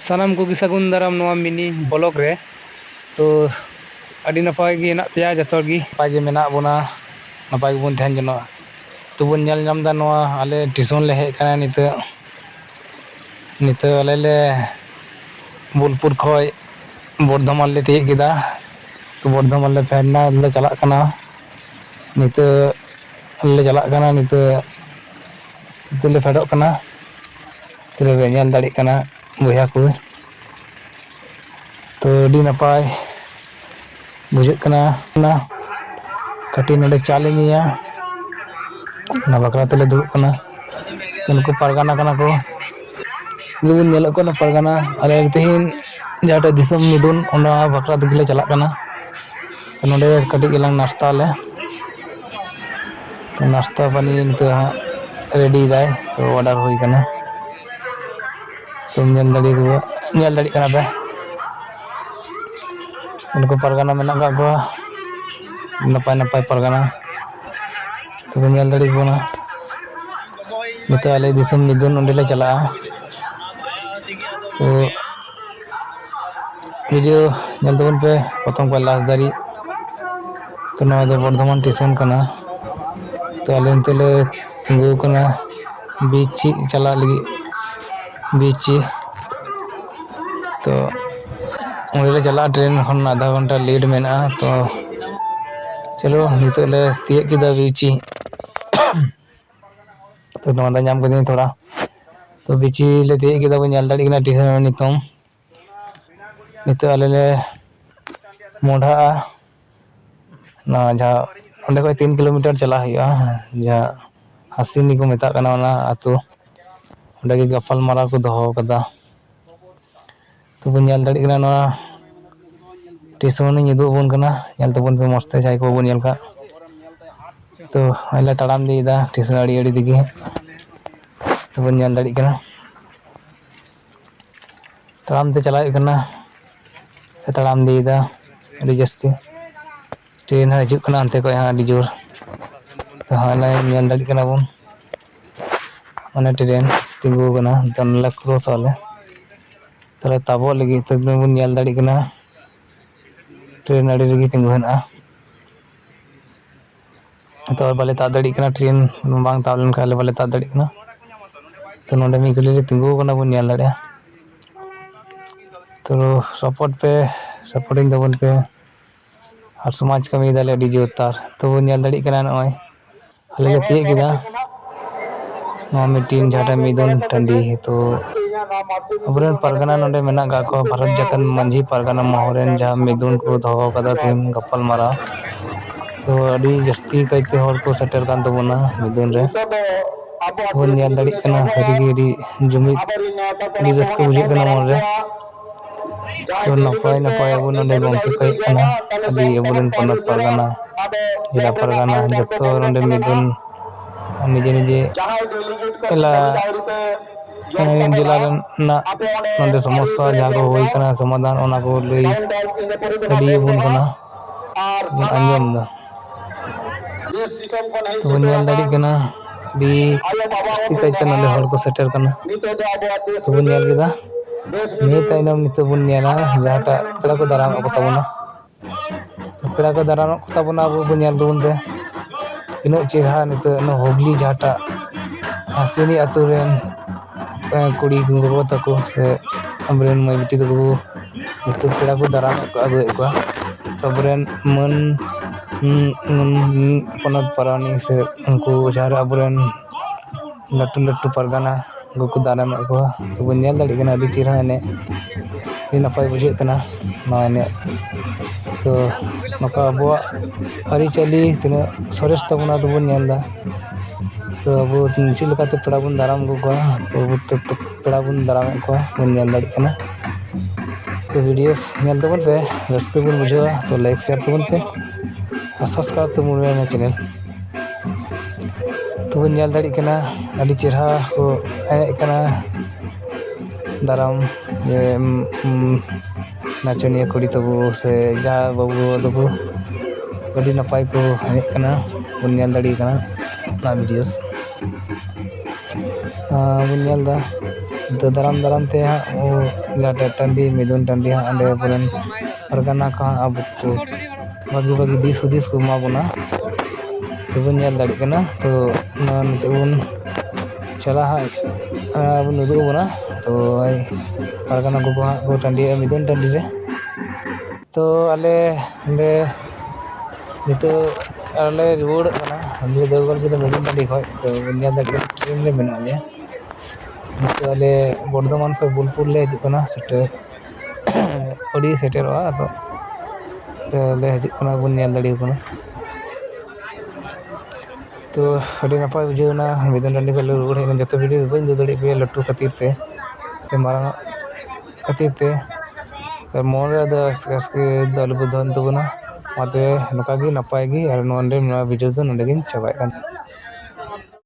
सानाम को सगुन दाराम नवा मिनी ब्लॉग रे तो अड़ी नपाय गे हेना पेया जतो गी नपाय गे मेना बोना नपाय गेबोन तहन जनो तो बोन नेल नाम दा नवा आले टिसन ले हेज काना नित आले ले बोलपुर खय बर्धमान ले तिय केदा तो बर्धमान ले फेरना ले चला कना नित ले चला कना नित ले फेडो कना तो ले नेल दाड़ी कना बुया को तो अड़ी नपाय बुझे कना ना कटी नडे चाले निया ना बकरा तले दुड़ कना तो उनको परगाना कना को जुन नेल को ना परगाना अले तेहिन जाटा दिसम मिदुन ओना बकरा दिगले चला कना तो नडे कटी गेलांग नाश्ता ले तो नाश्ता पानी नित रेडी दाय तो ऑर्डर होई कना तो नेल दाड़ी कना बे उनको परगाना मेना का को नपाय नपाय परगाना तो नेल दाड़ी बोना नित आले दिसम मिदुन ओंडे ले चला तो वीडियो नेल तबन पे प्रथम को लास्ट दाड़ी तो नवा दो बर्धमान स्टेशन कना तो आले ले तिंगु कना बीच चला लगी बीच तो ओंडे चला ट्रेन खन आधा घंटा लेट मेना तो चलो नित ले तिय केदा बीच तो नवा दा नाम कदी थोड़ा तो बीच ले तिय केदा बो नेल दाड़ी कना टिसन नितम नित आले ले मोढ़ा ना जा ओंडे को 3 किलोमीटर चला हुआ जा हसीनी को मेता कना ना आतो ओंडे के गफल मारा को दोहो कदा तो बो नेल दाड़ी कना ना टिसन नि दु बोन कना नेल तबन पे मस्ते जाय को बोन नेल का तो आले तड़ाम दीदा टिसन अड़ी अड़ी दिगे तो बोन नेल दाड़ी कना तड़ाम ते चला कना तड़ाम दीदा अड़ी जस्ती ट्रेन हजू कना अंते को यहाँ अड़ी जोर तो हाले नेल दाड़ी कना बोन माने ट्रेन तिंगु कना तन ला क्रॉस आले तले ताबो लगी तो बोन नेल दाड़ी कना ट्रेन अड़ी लगी तिंगु हना तो बाले ता दाड़ी कना ट्रेन बांग तावलन खाले बाले ता दाड़ी कना तो नोंडे मी गली ले तिंगु कना बोन नेल दाड़े तो सपोर्टिंग दबन पे और समाज कमी दाले अड़ी जोरदार तो बोन नेल दाड़ी कना नय आले ले तिय केदा नवा मीटिंग जाटा मिदुन टंडी तो अबरेन परगना नोंडे मेना गा को भारत जकन मंझी परगना महरेन जा मिदुन को दोहो कदा तीन गप्पल मारा तो अड़ी जस्ती कइते हर को सेटल कान तबना मिदुन रे बोन नेल दाड़ी कना सरीगे अड़ी जुमिद अड़ी रस्को बुझे कना मन रे तो नपाय नपाय अब नोंडे गंके कइ कना अड़ी अबरेन पनत परगना जिला परगना जतो नोंडे मिदुन निजे निजे एला जिला ना नोंडे समस्या जहाँ को होई कना समाधान ओना को लई सडी बुन कना बुन अंजम दा तो बुन नेल दाड़ी कना दी कइते नोंडे हर को सेटल कना तो बुन नेल केदा ने ताइनम नित बुन नेला जहाटा पेड़ा को दाराम को तबना तो पेड़ा को दाराम को तबना अब बुन नेल दुन रे इन चेहरा नित न होगली जहाटा हसीनी अतुरेन कुड़ी गो तको से अमरेन मई बिटी तको नित पेड़ा को दाराम को अगुए को तबरेन मन पनत परानी से उनको जहार अबरेन लट्टू लट्टू परगाना को दाराम को तो बन नेल दाड़ी कना अड़ी चेहरा ने नपाय बुझे कना ना ने तो नका अबो अरिचाली तिना सरेस तबना तो बन नेल दा तो अब चिल लेकाते पेड़ा बन दाराम को तो पेड़ा बन दाराम को बन नेल दाड़ी कना तो वीडियोस नेल तबन पे रस्के बन बुझा तो लाइक शेयर तबन पे सब्सक्राइब तबन मेरा चैनल तो बन नेल दाड़ी कना अड़ी चेहरा को एने कना दाराम जे नाचनिया कुड़ी तबु से जहाँ बाबू तबु अभी नपाय को हेज कना बन नेल दाड़ी कना ना वीडियोस बन नेल दा तो दाराम ते हाँ टंडी मिदुन टंडी हाँ अंडे बोलन परगना का अब को बागी दिस हुदिस को मा बना तो बन नेल दाड़ी कना तो नते उन चला हाँ बन उदुग बना तो आई परगना को टंडी मिदुन टंडी रे तो अले अंडे नितो अले रुवाड़ कना हमले देवगल के मिदुन टंडी खय तो बन नेल दाड़ी ट्रेन ले मेना ले तो अले बर्धमान पे बोलपुर ले हिजुकना सेटे ओडी सेटेरवा तो ले हिजुकना बन नेल दाड़ी कना तो अड़ी नपाय बुझेना मिदुन टंडी पे रुवाड़ हेना जतो वीडियो बन दो दाड़ी पे लट्टू खातिर ते से मारांग खातिर ते मोन रे आजके दल बुधन तबना माते नकागी नपाय गी और नोंडे वीडियो दो नोंडे गिन चाबाय